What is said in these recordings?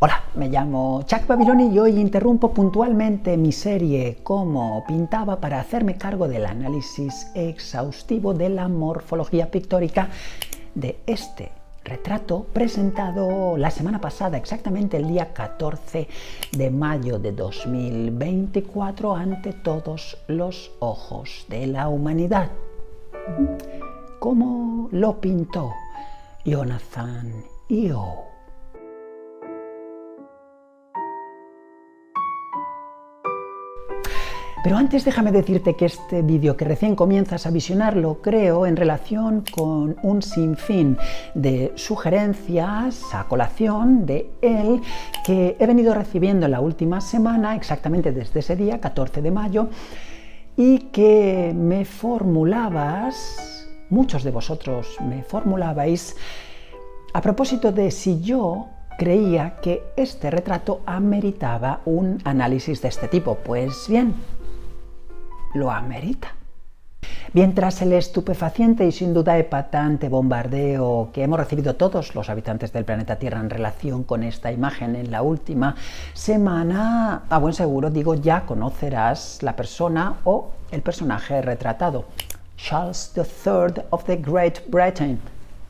Hola, me llamo Chuck Babiloni y hoy interrumpo puntualmente mi serie Cómo pintaba para hacerme cargo del análisis exhaustivo de la morfología pictórica de este retrato presentado la semana pasada, exactamente el día 14 de mayo de 2024, ante todos los ojos de la humanidad. ¿Cómo lo pintó Jonathan Yeo? Pero antes déjame decirte que este vídeo que recién comienzas a visionar lo creo en relación con un sinfín de sugerencias a colación de él que he venido recibiendo en la última semana, exactamente desde ese día, 14 de mayo, y que me formulabas, muchos de vosotros me formulabais, a propósito de si yo creía que este retrato ameritaba un análisis de este tipo. Pues bien, lo amerita. Bien, tras el estupefaciente y sin duda epatante bombardeo que hemos recibido todos los habitantes del planeta Tierra en relación con esta imagen en la última semana, a buen seguro digo, ya conocerás la persona o el personaje retratado, Charles III of the Great Britain,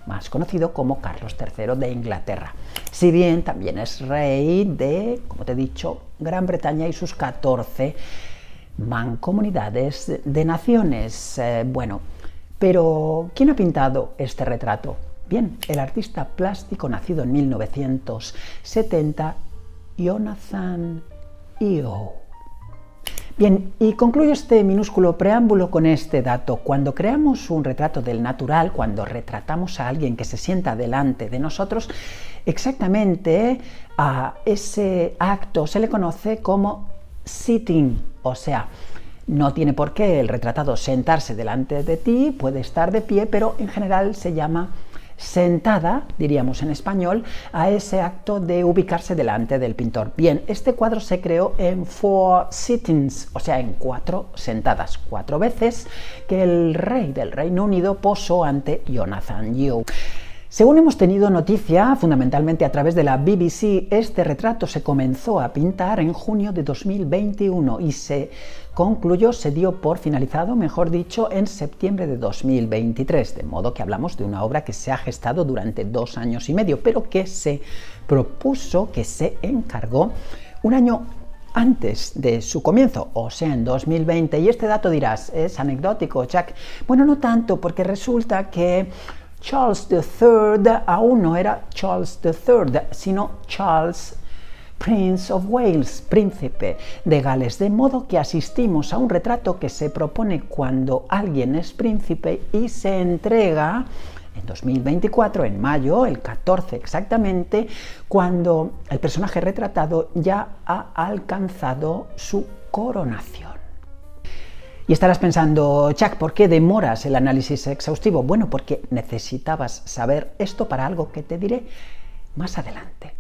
más conocido como Carlos III de Inglaterra. Si bien también es rey de, como te he dicho, Gran Bretaña y sus 14 mancomunidades de naciones. Bueno, pero ¿quién ha pintado este retrato? Bien, el artista plástico nacido en 1970, Jonathan Yeo. Bien, y concluyo este minúsculo preámbulo con este dato. Cuando creamos un retrato del natural, cuando retratamos a alguien que se sienta delante de nosotros, exactamente a ese acto se le conoce como sitting, o sea, no tiene por qué el retratado sentarse delante de ti, puede estar de pie, pero en general se llama sentada, diríamos en español, a ese acto de ubicarse delante del pintor. Bien, este cuadro se creó en 4 sittings, o sea, en 4 sentadas, 4 veces que el rey del Reino Unido posó ante Jonathan Yeo. Según hemos tenido noticia, fundamentalmente a través de la BBC, este retrato se comenzó a pintar en junio de 2021 y se concluyó, se dio por finalizado, mejor dicho, en septiembre de 2023, de modo que hablamos de una obra que se ha gestado durante 2 años y medio, pero que se propuso, que se encargó un año antes de su comienzo, o sea, en 2020. Y este dato dirás, ¿es anecdótico, Jack? Bueno, no tanto, porque resulta que Charles III aún no era Charles III, sino Charles, Prince of Wales, príncipe de Gales, de modo que asistimos a un retrato que se propone cuando alguien es príncipe y se entrega en 2024, en mayo, el 14 exactamente, cuando el personaje retratado ya ha alcanzado su coronación. Y estarás pensando, Chuck, ¿por qué demoras el análisis exhaustivo? Bueno, porque necesitabas saber esto para algo que te diré más adelante.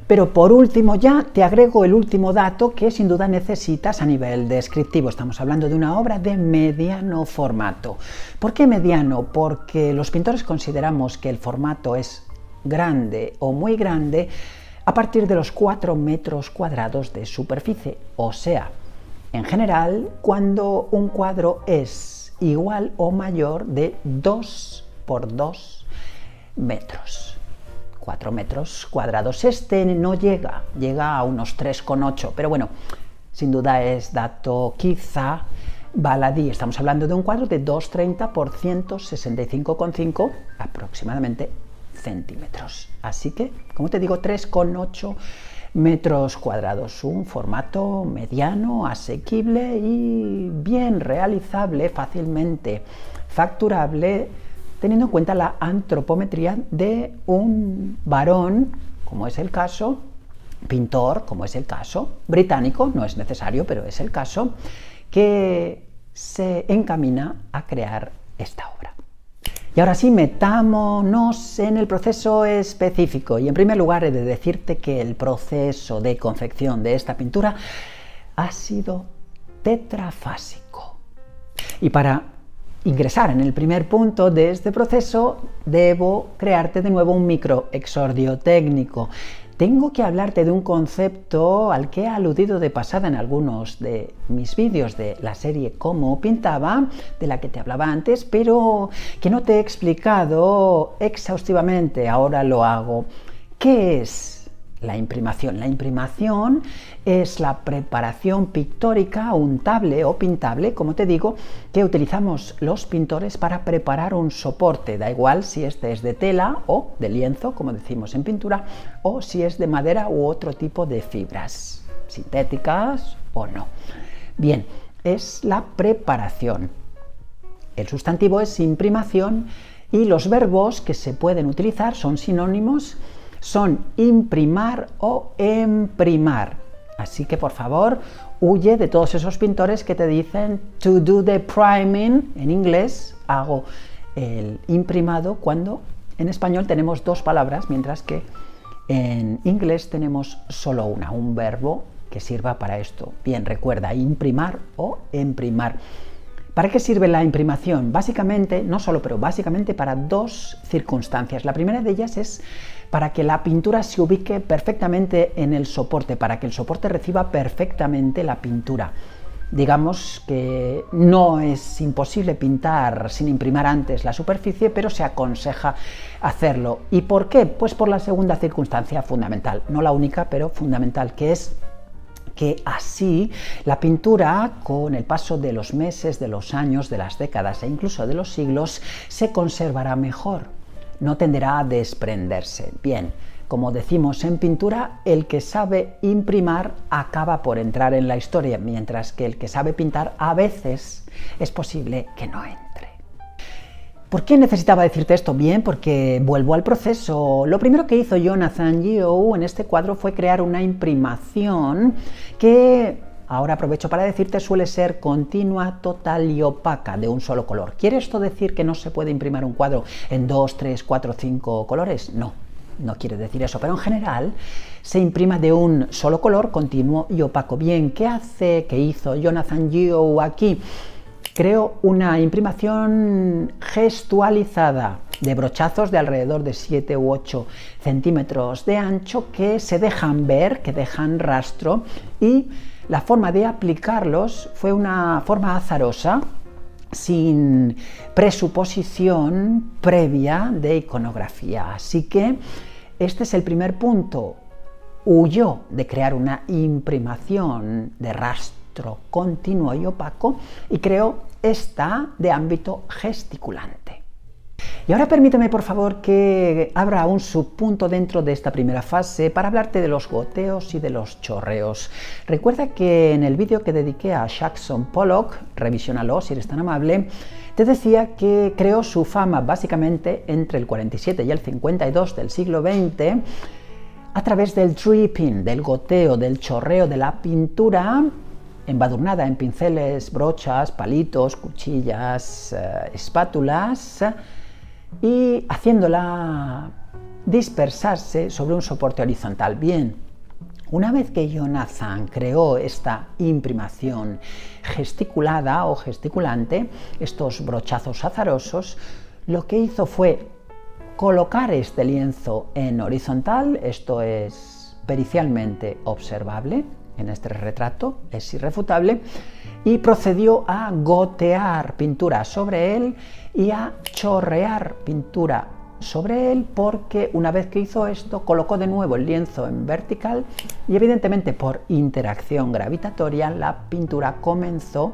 Pero por último ya te agrego el último dato que sin duda necesitas a nivel descriptivo. Estamos hablando de una obra de mediano formato. ¿Por qué mediano? Porque los pintores consideramos que el formato es grande o muy grande a partir de los 4 metros cuadrados de superficie, o sea, en general, cuando un cuadro es igual o mayor de 2 por 2 metros. 4 metros cuadrados. Este no llega a unos 3,8, pero bueno, sin duda es dato quizá baladí. Estamos hablando de un cuadro de 230 por 165,5 aproximadamente centímetros. Así que, como te digo, 3,8 metros cuadrados, un formato mediano, asequible y bien realizable, fácilmente facturable, teniendo en cuenta la antropometría de un varón, como es el caso, pintor, como es el caso, británico, no es necesario, pero es el caso, que se encamina a crear esta obra. Y ahora sí, metámonos en el proceso específico. Y en primer lugar he de decirte que el proceso de confección de esta pintura ha sido tetrafásico. Y para ingresar en el primer punto de este proceso, debo crearte de nuevo un microexordio técnico. tengo que hablarte de un concepto al que he aludido de pasada en algunos de mis vídeos de la serie Cómo pintaba, de la que te hablaba antes, pero que no te he explicado exhaustivamente, ahora lo hago. ¿Qué es la imprimación? La imprimación es la preparación pictórica, untable o pintable, como te digo, que utilizamos los pintores para preparar un soporte. Da igual si este es de tela o de lienzo, como decimos en pintura, o si es de madera u otro tipo de fibras, sintéticas o no. Bien, es la preparación. El sustantivo es imprimación y los verbos que se pueden utilizar son sinónimos, son imprimar o emprimar. Así que por favor, huye de todos esos pintores que te dicen to do the priming, en inglés hago el imprimado, cuando en español tenemos dos palabras, mientras que en inglés tenemos solo una, un verbo que sirva para esto. Bien, recuerda, imprimar o emprimar. ¿Para qué sirve la imprimación? Básicamente, no solo, pero básicamente para dos circunstancias. La primera de ellas es para que la pintura se ubique perfectamente en el soporte, para que el soporte reciba perfectamente la pintura. Digamos que no es imposible pintar sin imprimir antes la superficie, pero se aconseja hacerlo. ¿Y por qué? Pues por la segunda circunstancia fundamental, no la única, pero fundamental, que es que así la pintura, con el paso de los meses, de los años, de las décadas e incluso de los siglos, se conservará mejor, no tenderá a desprenderse. Bien, como decimos en pintura, el que sabe imprimar acaba por entrar en la historia, mientras que el que sabe pintar a veces es posible que no entre. ¿Por qué necesitaba decirte esto? Bien, porque vuelvo al proceso. Lo primero que hizo Jonathan Yeo en este cuadro fue crear una imprimación que, ahora aprovecho para decirte, suele ser continua, total y opaca, de un solo color. ¿Quiere esto decir que no se puede imprimir un cuadro en 2, 3, 4, 5 colores? No, no quiere decir eso, pero en general se imprima de un solo color, continuo y opaco. Bien, ¿qué hizo Jonathan Yeo aquí? Creó una imprimación gestualizada de brochazos de alrededor de 7 u 8 centímetros de ancho que se dejan ver, que dejan rastro, y la forma de aplicarlos fue una forma azarosa, sin presuposición previa de iconografía. Así que este es el primer punto. Huyó de crear una imprimación de rastro continuo y opaco y creó esta de ámbito gesticulante. Y ahora permíteme, por favor, que abra un subpunto dentro de esta primera fase para hablarte de los goteos y de los chorreos. Recuerda que en el vídeo que dediqué a Jackson Pollock, revísionalo si eres tan amable, te decía que creó su fama básicamente entre el 47 y el 52 del siglo XX a través del dripping, del goteo, del chorreo de la pintura embadurnada en pinceles, brochas, palitos, cuchillas, espátulas, y haciéndola dispersarse sobre un soporte horizontal. Bien, una vez que Jonathan creó esta imprimación gesticulada o gesticulante, estos brochazos azarosos, lo que hizo fue colocar este lienzo en horizontal. Esto es pericialmente observable en este retrato, es irrefutable, y procedió a gotear pintura sobre él y a chorrear pintura sobre él, porque una vez que hizo esto colocó de nuevo el lienzo en vertical y evidentemente por interacción gravitatoria la pintura comenzó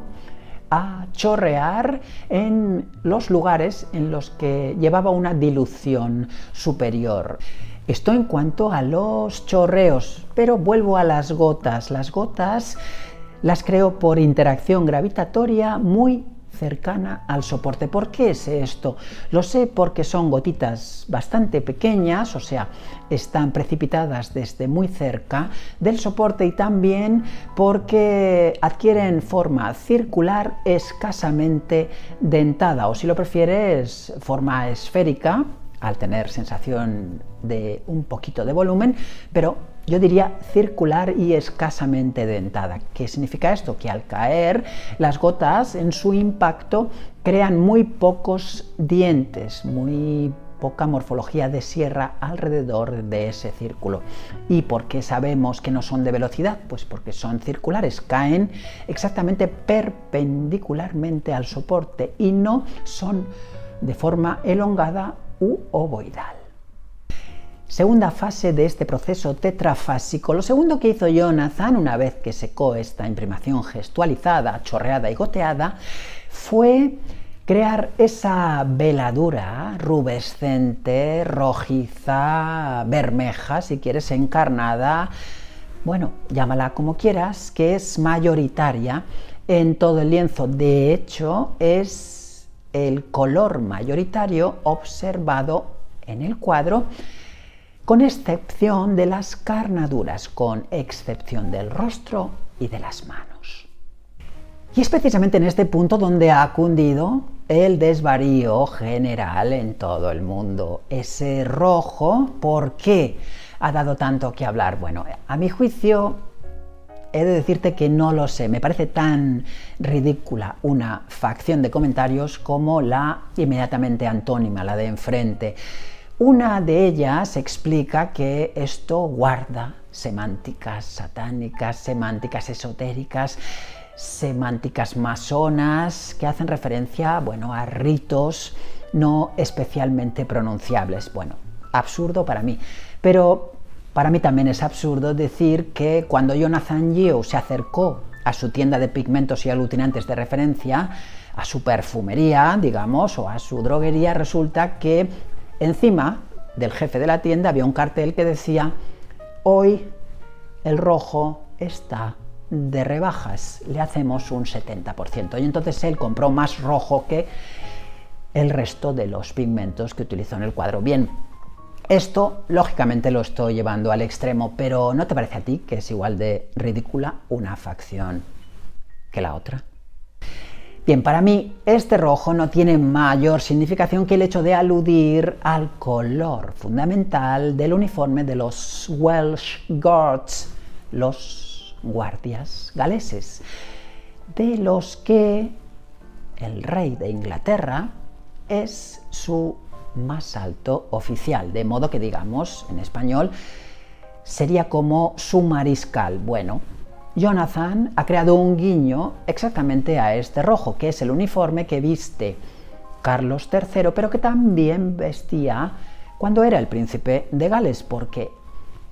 a chorrear en los lugares en los que llevaba una dilución superior. Esto en cuanto a los chorreos, pero vuelvo a las gotas. Las gotas las creo por interacción gravitatoria muy cercana al soporte. ¿Por qué sé esto? Lo sé porque son gotitas bastante pequeñas, o sea, están precipitadas desde muy cerca del soporte, y también porque adquieren forma circular escasamente dentada, o si lo prefieres, forma esférica, al tener sensación de un poquito de volumen, pero yo diría circular y escasamente dentada. ¿Qué significa esto? Que al caer, las gotas en su impacto crean muy pocos dientes, muy poca morfología de sierra alrededor de ese círculo. ¿Y por qué sabemos que no son de velocidad? Pues porque son circulares, caen exactamente perpendicularmente al soporte y no son de forma elongada u ovoidal. Segunda fase de este proceso tetrafásico. Lo segundo que hizo Jonathan, una vez que secó esta imprimación gestualizada, chorreada y goteada, fue crear esa veladura rubescente, rojiza, bermeja, si quieres, encarnada, bueno, llámala como quieras, que es mayoritaria en todo el lienzo. De hecho, es el color mayoritario observado en el cuadro, con excepción de las carnaduras, con excepción del rostro y de las manos. Y es precisamente en este punto donde ha cundido el desvarío general en todo el mundo. Ese rojo, ¿por qué ha dado tanto que hablar? Bueno, a mi juicio, he de decirte que no lo sé. Me parece tan ridícula una facción de comentarios como la inmediatamente antónima, la de enfrente. Una de ellas explica que esto guarda semánticas satánicas, semánticas esotéricas, semánticas masonas que hacen referencia, bueno, a ritos no especialmente pronunciables. Bueno, absurdo para mí, pero para mí también es absurdo decir que cuando Jonathan Yeo se acercó a su tienda de pigmentos y aglutinantes de referencia, a su perfumería, digamos, o a su droguería, resulta que encima del jefe de la tienda había un cartel que decía: hoy el rojo está de rebajas, le hacemos un 70%. Y entonces él compró más rojo que el resto de los pigmentos que utilizó en el cuadro. Bien, esto lógicamente lo estoy llevando al extremo, pero ¿no te parece a ti que es igual de ridícula una facción que la otra? Bien, para mí este rojo no tiene mayor significación que el hecho de aludir al color fundamental del uniforme de los Welsh Guards, los guardias galeses, de los que el rey de Inglaterra es su más alto oficial, de modo que, digamos, en español sería como su mariscal. Bueno, Jonathan ha creado un guiño exactamente a este rojo, que es el uniforme que viste Carlos III, pero que también vestía cuando era el príncipe de Gales, porque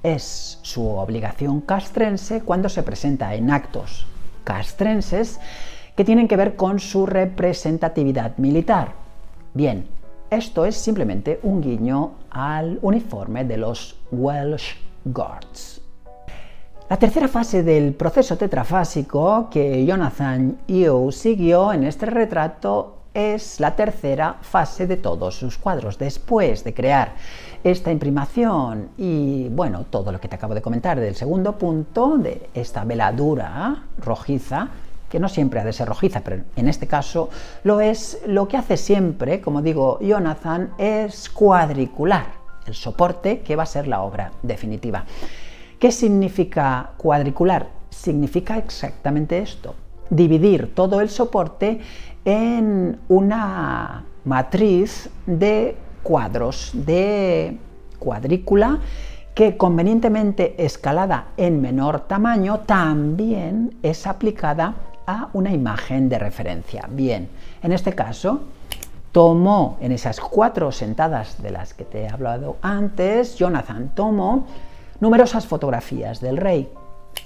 es su obligación castrense cuando se presenta en actos castrenses que tienen que ver con su representatividad militar. Bien, esto es simplemente un guiño al uniforme de los Welsh Guards. La tercera fase del proceso tetrafásico que Jonathan Yeo siguió en este retrato es la tercera fase de todos sus cuadros. Después de crear esta imprimación y, bueno, todo lo que te acabo de comentar del segundo punto, de esta veladura rojiza, que no siempre ha de ser rojiza, pero en este caso lo es, lo que hace siempre, como digo, Jonathan, es cuadricular el soporte que va a ser la obra definitiva. ¿Qué significa cuadricular? Significa exactamente esto: dividir todo el soporte en una matriz de cuadros, de cuadrícula, que convenientemente escalada en menor tamaño también es aplicada a una imagen de referencia. Bien, en este caso tomó, en esas 4 sentadas de las que te he hablado antes, Jonathan tomó numerosas fotografías del rey.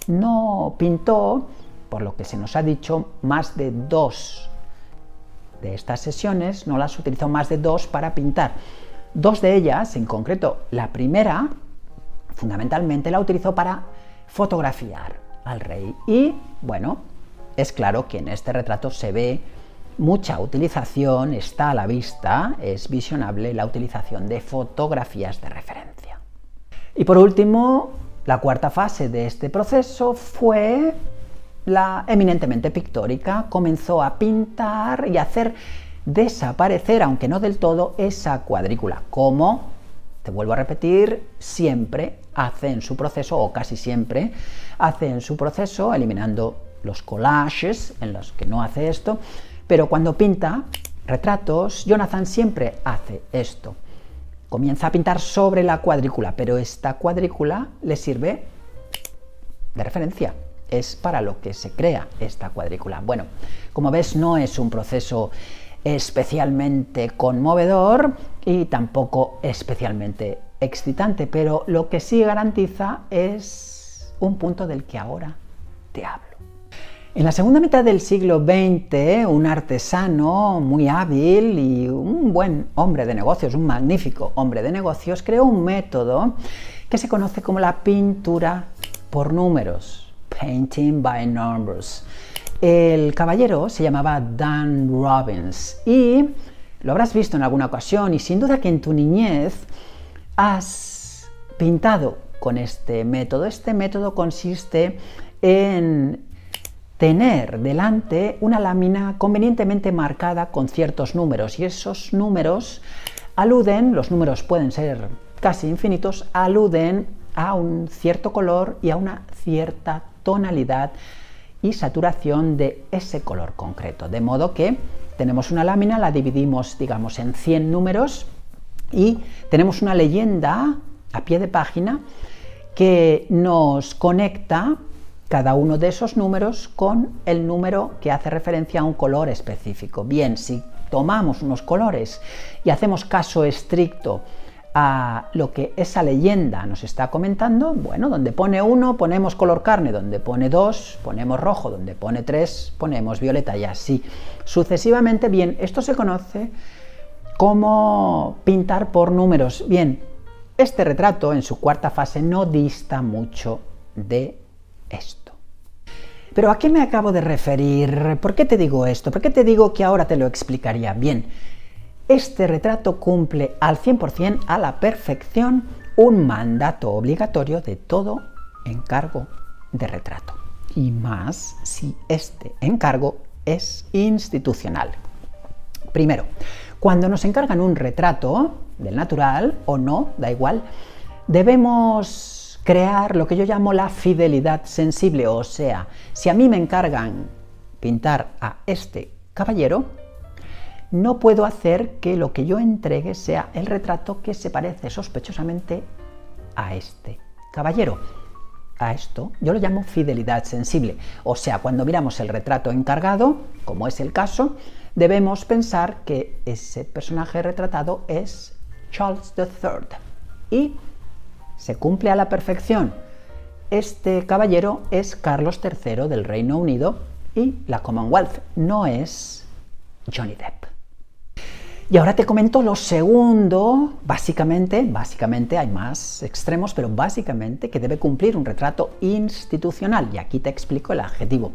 No pintó, por lo que se nos ha dicho, más de 2 de estas sesiones, no las utilizó más de 2 para pintar. 2 de ellas, en concreto, la primera, fundamentalmente la utilizó para fotografiar al rey. Y, bueno, es claro que en este retrato se ve mucha utilización, está a la vista, es visionable la utilización de fotografías de referencia. Y por último, la cuarta fase de este proceso fue la eminentemente pictórica. Comenzó a pintar y a hacer desaparecer, aunque no del todo, esa cuadrícula, como, te vuelvo a repetir, siempre hace en su proceso, o casi siempre hace en su proceso, eliminando los collages en los que no hace esto, pero cuando pinta retratos, Jonathan siempre hace esto. comienza a pintar sobre la cuadrícula, pero esta cuadrícula le sirve de referencia. Es para lo que se crea esta cuadrícula. Bueno, como ves, no es un proceso especialmente conmovedor y tampoco especialmente excitante, pero lo que sí garantiza es un punto del que ahora te hablo. En la segunda mitad del siglo XX, un artesano muy hábil y un buen hombre de negocios, un magnífico hombre de negocios, creó un método que se conoce como la pintura por números, painting by numbers. El caballero se llamaba Dan Robbins y lo habrás visto en alguna ocasión y sin duda que en tu niñez has pintado con este método. Este método consiste en tener delante una lámina convenientemente marcada con ciertos números y esos números aluden, los números pueden ser casi infinitos, aluden a un cierto color y a una cierta tonalidad y saturación de ese color concreto. De modo que tenemos una lámina, la dividimos, digamos, en 100 números y tenemos una leyenda a pie de página que nos conecta cada uno de esos números con el número que hace referencia a un color específico. Bien, si tomamos unos colores y hacemos caso estricto a lo que esa leyenda nos está comentando, bueno, donde pone 1 ponemos color carne, donde pone 2 ponemos rojo, donde pone 3 ponemos violeta y así sucesivamente. Bien, esto se conoce como pintar por números. Bien, este retrato en su cuarta fase no dista mucho de esto. ¿Pero a qué me acabo de referir? ¿Por qué te digo esto? ¿Por qué te digo que ahora te lo explicaría? Bien, este retrato cumple al 100%, a la perfección, un mandato obligatorio de todo encargo de retrato. Y más si este encargo es institucional. Primero, cuando nos encargan un retrato del natural o no, da igual, debemos crear lo que yo llamo la fidelidad sensible, o sea, si a mí me encargan pintar a este caballero, no puedo hacer que lo que yo entregue sea el retrato que se parece sospechosamente a este caballero. A esto yo lo llamo fidelidad sensible, o sea, cuando miramos el retrato encargado, como es el caso, debemos pensar que ese personaje retratado es Charles III y se cumple a la perfección. Este caballero es Carlos III del Reino Unido y la Commonwealth, no es Johnny Depp. Y ahora te comento lo segundo, básicamente hay más extremos, pero básicamente que debe cumplir un retrato institucional. Y aquí te explico el adjetivo.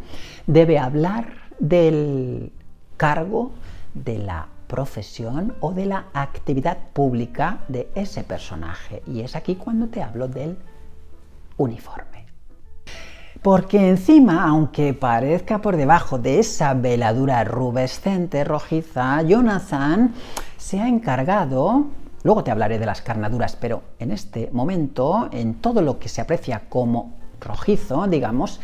Debe hablar del cargo, de la profesión o de la actividad pública de ese personaje. Y es aquí cuando te hablo del uniforme. Porque encima, aunque parezca por debajo de esa veladura rubescente, rojiza, Jonathan se ha encargado, luego te hablaré de las carnaduras, pero en este momento, en todo lo que se aprecia como rojizo, digamos,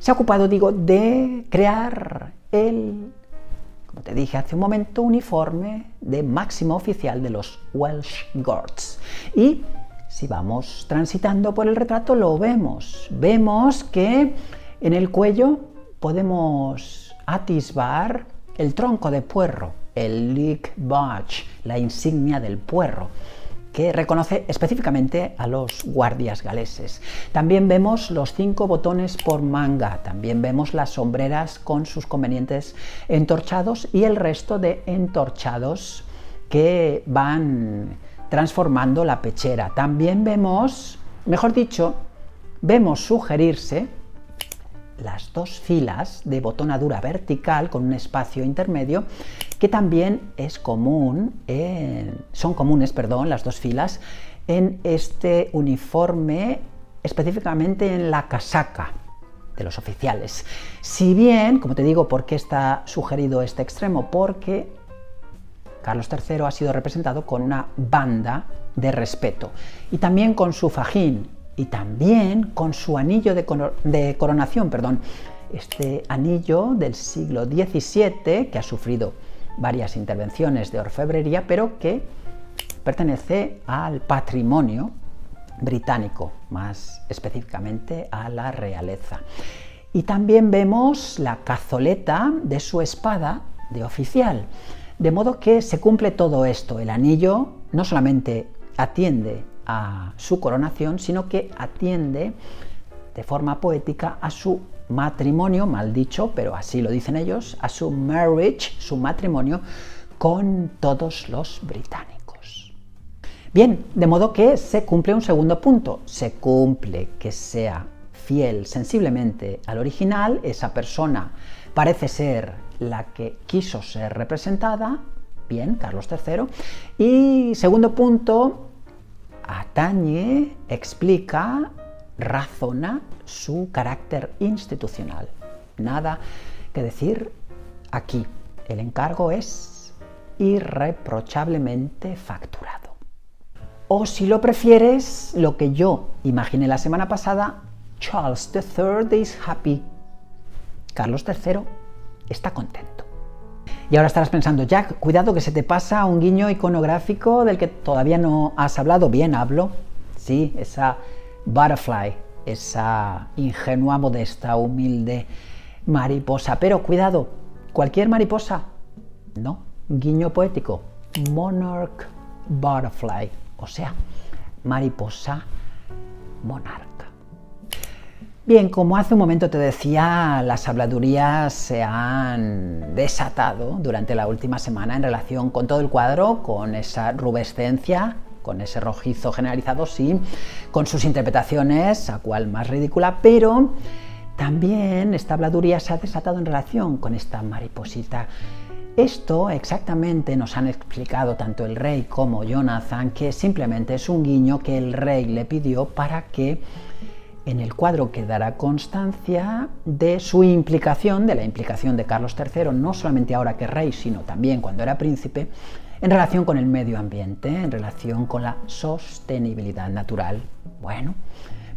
se ha ocupado, de crear el, como te dije hace un momento, uniforme de máximo oficial de los Welsh Guards. Y si vamos transitando por el retrato lo vemos. Vemos que en el cuello podemos atisbar el tronco de puerro, el Leek Badge, la insignia del puerro, que reconoce específicamente a los guardias galeses. También vemos los 5 botones por manga, también vemos las sombreras con sus convenientes entorchados y el resto de entorchados que van transformando la pechera. También vemos, mejor dicho, vemos sugerirse las 2 filas de botonadura vertical con un espacio intermedio que también es común, son comunes, las 2 filas en este uniforme, específicamente en la casaca de los oficiales. Si bien, como te digo, ¿por qué está sugerido este extremo? Porque Carlos III ha sido representado con una banda de respeto y también con su fajín y también con su anillo de coronación, este anillo del siglo XVII que ha sufrido varias intervenciones de orfebrería, pero que pertenece al patrimonio británico, más específicamente a la realeza. Y también vemos la cazoleta de su espada de oficial. De modo que se cumple todo esto. El anillo no solamente atiende a su coronación, sino que atiende de forma poética a su matrimonio, mal dicho, pero así lo dicen ellos, a su marriage, su matrimonio con todos los británicos. Bien, de modo que se cumple un segundo punto, se cumple que sea fiel sensiblemente al original, esa persona parece ser la que quiso ser representada, bien, Carlos III, y segundo punto, atañe, explica, razona su carácter institucional. Nada que decir aquí, el encargo es irreprochablemente facturado. O si lo prefieres, lo que yo imaginé la semana pasada, Charles III is happy. Carlos III está contento. Y ahora estarás pensando, Jack, cuidado que se te pasa un guiño iconográfico del que todavía no has hablado. Bien, hablo. Sí, esa butterfly, esa ingenua, modesta, humilde mariposa. Pero cuidado, cualquier mariposa. No, guiño poético. Monarch butterfly, o sea, mariposa monarca. Bien, como hace un momento te decía, las habladurías se han desatado durante la última semana en relación con todo el cuadro, con esa rubescencia, con ese rojizo generalizado, sí, con sus interpretaciones, a cual más ridícula, pero también esta habladuría se ha desatado en relación con esta mariposita. Esto exactamente nos han explicado tanto el rey como Jonathan, que simplemente es un guiño que el rey le pidió para que en el cuadro quedará constancia de su implicación, de la implicación de Carlos III, no solamente ahora que es rey, sino también cuando era príncipe, en relación con el medio ambiente, en relación con la sostenibilidad natural. Bueno,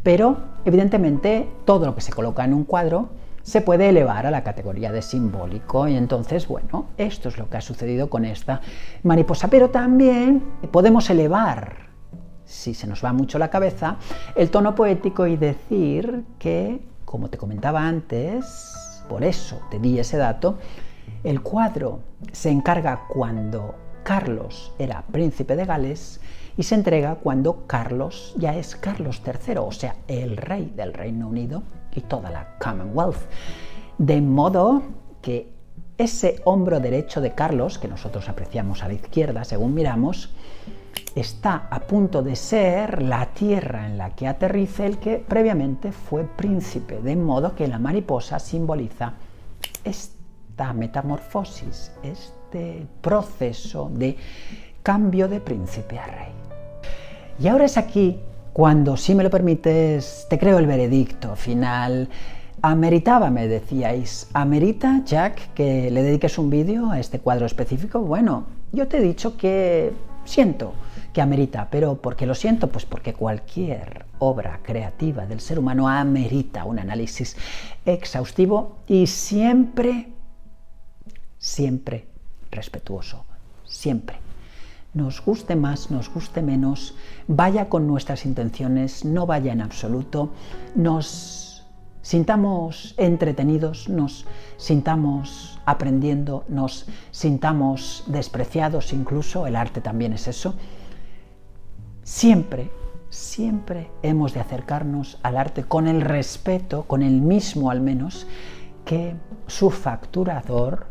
pero evidentemente todo lo que se coloca en un cuadro se puede elevar a la categoría de simbólico y entonces, bueno, esto es lo que ha sucedido con esta mariposa, pero también podemos elevar, si se nos va mucho la cabeza, el tono poético y decir que, como te comentaba antes, por eso te di ese dato, el cuadro se encarga cuando Carlos era príncipe de Gales y se entrega cuando Carlos ya es Carlos III, o sea, el rey del Reino Unido y toda la Commonwealth. De modo que ese hombro derecho de Carlos, que nosotros apreciamos a la izquierda según miramos, está a punto de ser la tierra en la que aterrice el que previamente fue príncipe, de modo que la mariposa simboliza esta metamorfosis, este proceso de cambio de príncipe a rey. Y ahora es aquí cuando, si me lo permites, te creo el veredicto final. ¿Ameritaba, me decíais? ¿Amerita, Jack, que le dediques un vídeo a este cuadro específico? Bueno, yo te he dicho que siento que amerita, pero ¿por qué lo siento? Pues porque cualquier obra creativa del ser humano amerita un análisis exhaustivo y siempre respetuoso, siempre. Nos guste más, nos guste menos, vaya con nuestras intenciones, no vaya en absoluto, nos sintamos entretenidos, nos sintamos aprendiendo, nos sintamos despreciados incluso, el arte también es eso. Siempre hemos de acercarnos al arte con el respeto, con el mismo al menos, que su facturador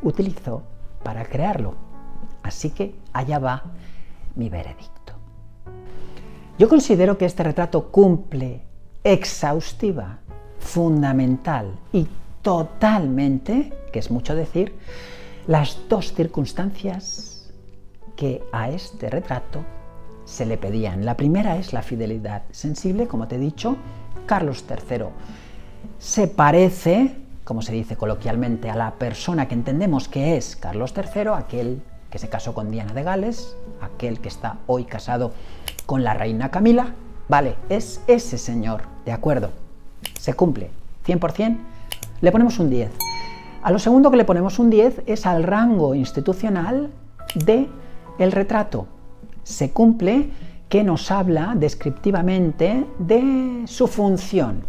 utilizó para crearlo. Así que allá va mi veredicto. Yo considero que este retrato cumple exhaustiva, fundamental y totalmente, que es mucho decir, las dos circunstancias que a este retrato se le pedían. La primera es la fidelidad sensible, como te he dicho. Carlos III se parece, como se dice coloquialmente, a la persona que entendemos que es Carlos III, aquel que se casó con Diana de Gales, aquel que está hoy casado con la reina Camila. Vale, es ese señor, de acuerdo, se cumple, 100%, le ponemos un 10. A lo segundo que le ponemos un 10 es al rango institucional del retrato. se cumple, que nos habla descriptivamente de su función.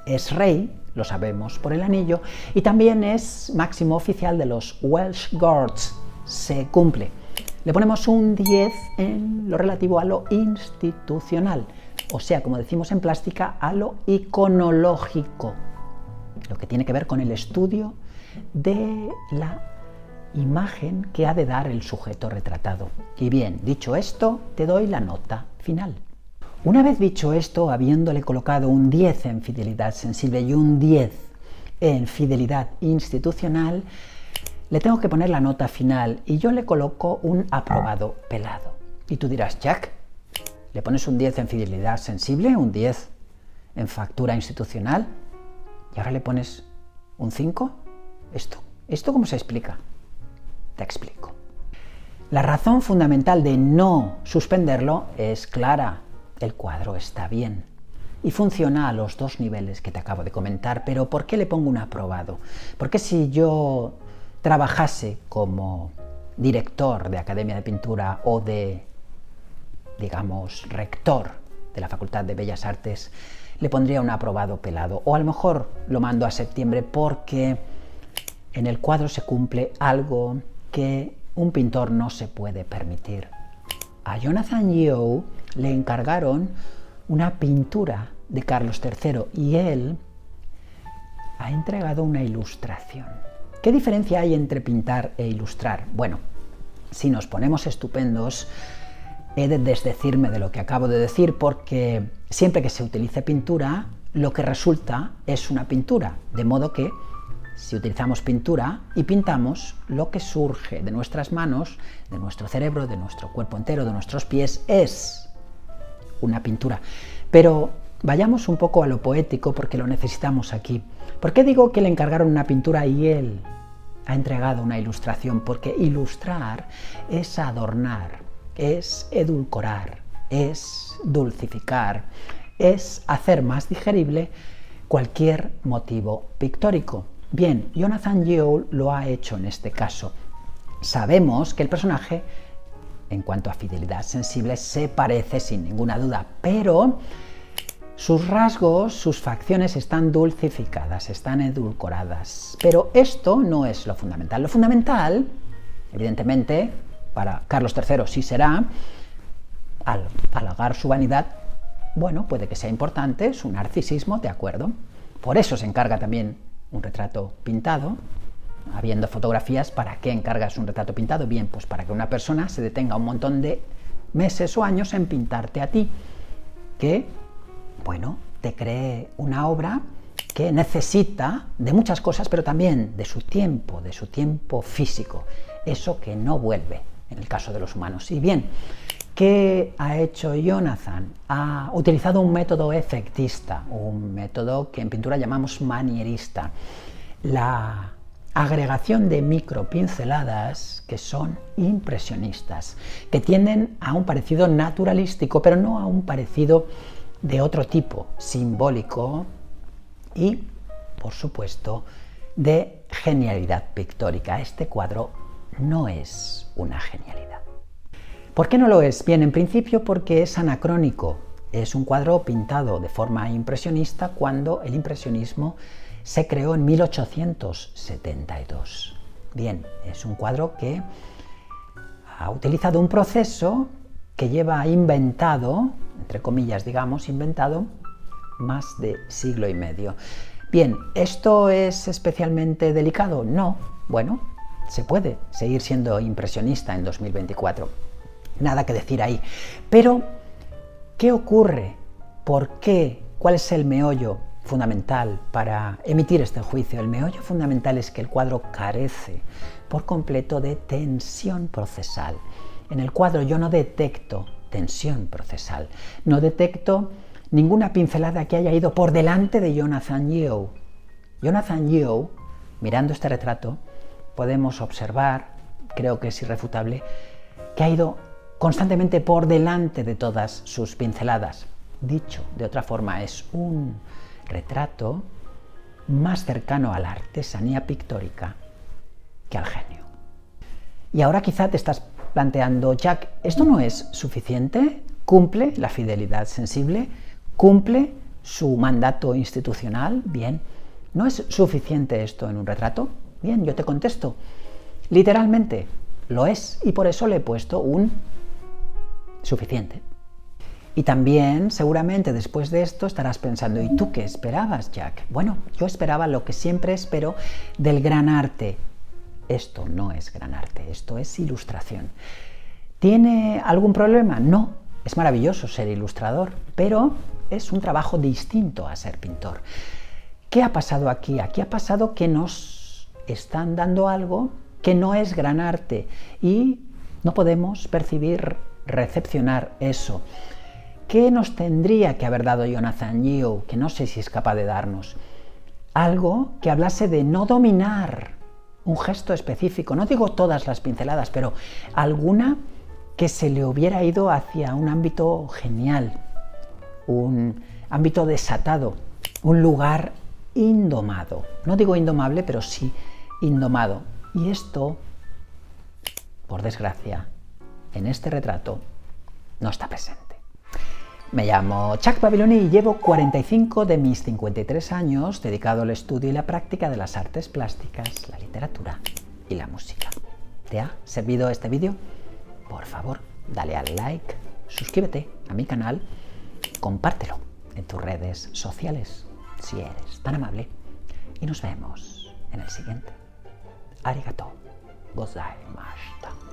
Es rey, lo sabemos por el anillo, y también es máximo oficial de los Welsh Guards. Se cumple. Le ponemos un 10 en lo relativo a lo institucional, o sea, como decimos en plástica, a lo iconológico, lo que tiene que ver con el estudio de la imagen que ha de dar el sujeto retratado. Y bien, dicho esto, te doy la nota final. Una vez dicho esto, habiéndole colocado un 10 en fidelidad sensible y un 10 en fidelidad institucional, le tengo que poner la nota final y yo le coloco un aprobado pelado. Y tú dirás, Jack, ¿le pones un 10 en fidelidad sensible, un 10 en factura institucional y ahora le pones un 5? ¿Esto cómo se explica? Te explico. La razón fundamental de no suspenderlo es clara. El cuadro está bien y funciona a los dos niveles que te acabo de comentar, pero ¿por qué le pongo un aprobado? Porque si yo trabajase como director de Academia de Pintura o de, digamos, rector de la Facultad de Bellas Artes, le pondría un aprobado pelado. O a lo mejor lo mando a septiembre porque en el cuadro se cumple algo que un pintor no se puede permitir. A Jonathan Yeo le encargaron una pintura de Carlos III y él ha entregado una ilustración. ¿Qué diferencia hay entre pintar e ilustrar? Bueno, si nos ponemos estupendos, he de desdecirme de lo que acabo de decir porque siempre que se utilice pintura, lo que resulta es una pintura, de modo que si utilizamos pintura y pintamos, lo que surge de nuestras manos, de nuestro cerebro, de nuestro cuerpo entero, de nuestros pies, es una pintura. Pero vayamos un poco a lo poético porque lo necesitamos aquí. ¿Por qué digo que le encargaron una pintura y él ha entregado una ilustración? Porque ilustrar es adornar, es edulcorar, es dulcificar, es hacer más digerible cualquier motivo pictórico. Bien, Jonathan Yeo lo ha hecho en este caso. Sabemos que el personaje, en cuanto a fidelidad sensible, se parece sin ninguna duda, pero sus rasgos, sus facciones están dulcificadas, están edulcoradas. Pero esto no es lo fundamental. Lo fundamental, evidentemente, para Carlos III sí será, al halagar su vanidad, bueno, puede que sea importante, su narcisismo, de acuerdo. Por eso se encarga también un retrato pintado. Habiendo fotografías, ¿para qué encargas un retrato pintado? Bien, pues para que una persona se detenga un montón de meses o años en pintarte a ti, que, bueno, te cree una obra que necesita de muchas cosas, pero también de su tiempo físico, eso que no vuelve en el caso de los humanos. Y bien, ¿qué ha hecho Jonathan? Ha utilizado un método efectista, un método que en pintura llamamos manierista. La agregación de micropinceladas que son impresionistas, que tienden a un parecido naturalístico, pero no a un parecido de otro tipo, simbólico y, por supuesto, de genialidad pictórica. Este cuadro no es una genialidad. ¿Por qué no lo es? Bien, en principio porque es anacrónico. Es un cuadro pintado de forma impresionista cuando el impresionismo se creó en 1872. Bien, es un cuadro que ha utilizado un proceso que lleva inventado, entre comillas digamos, inventado más de siglo y medio. Bien, ¿esto es especialmente delicado? No. Bueno, se puede seguir siendo impresionista en 2024. Nada que decir ahí. Pero, ¿qué ocurre? ¿Por qué? ¿Cuál es el meollo fundamental para emitir este juicio? El meollo fundamental es que el cuadro carece por completo de tensión procesal. En el cuadro yo no detecto tensión procesal, no detecto ninguna pincelada que haya ido por delante de Jonathan Yeo. Jonathan Yeo, mirando este retrato, podemos observar, creo que es irrefutable, que ha ido constantemente por delante de todas sus pinceladas. Dicho de otra forma, es un retrato más cercano a la artesanía pictórica que al genio. Y ahora quizá te estás planteando, Jack, ¿esto no es suficiente? ¿Cumple la fidelidad sensible? ¿Cumple su mandato institucional? Bien. ¿No es suficiente esto en un retrato? Bien, yo te contesto. Literalmente, lo es, y por eso le he puesto un suficiente. Y también, seguramente, después de esto estarás pensando, ¿y tú qué esperabas, Jack? Bueno, yo esperaba lo que siempre espero del gran arte. Esto no es gran arte, esto es ilustración. ¿Tiene algún problema? No, es maravilloso ser ilustrador, pero es un trabajo distinto a ser pintor. ¿Qué ha pasado aquí? Aquí ha pasado que nos están dando algo que no es gran arte y no podemos percibir, recepcionar eso. ¿Qué nos tendría que haber dado Jonathan Yeo, que no sé si es capaz de darnos? Algo que hablase de no dominar un gesto específico, no digo todas las pinceladas, pero alguna que se le hubiera ido hacia un ámbito genial, un ámbito desatado, un lugar indomado. No digo indomable, pero sí indomado. Y esto, por desgracia, en este retrato no está presente. Me llamo Chuck Babiloni y llevo 45 de mis 53 años dedicado al estudio y la práctica de las artes plásticas, la literatura y la música. ¿Te ha servido este vídeo? Por favor, dale al like, suscríbete a mi canal, compártelo en tus redes sociales, si eres tan amable, y nos vemos en el siguiente. Arigato gozaimashita.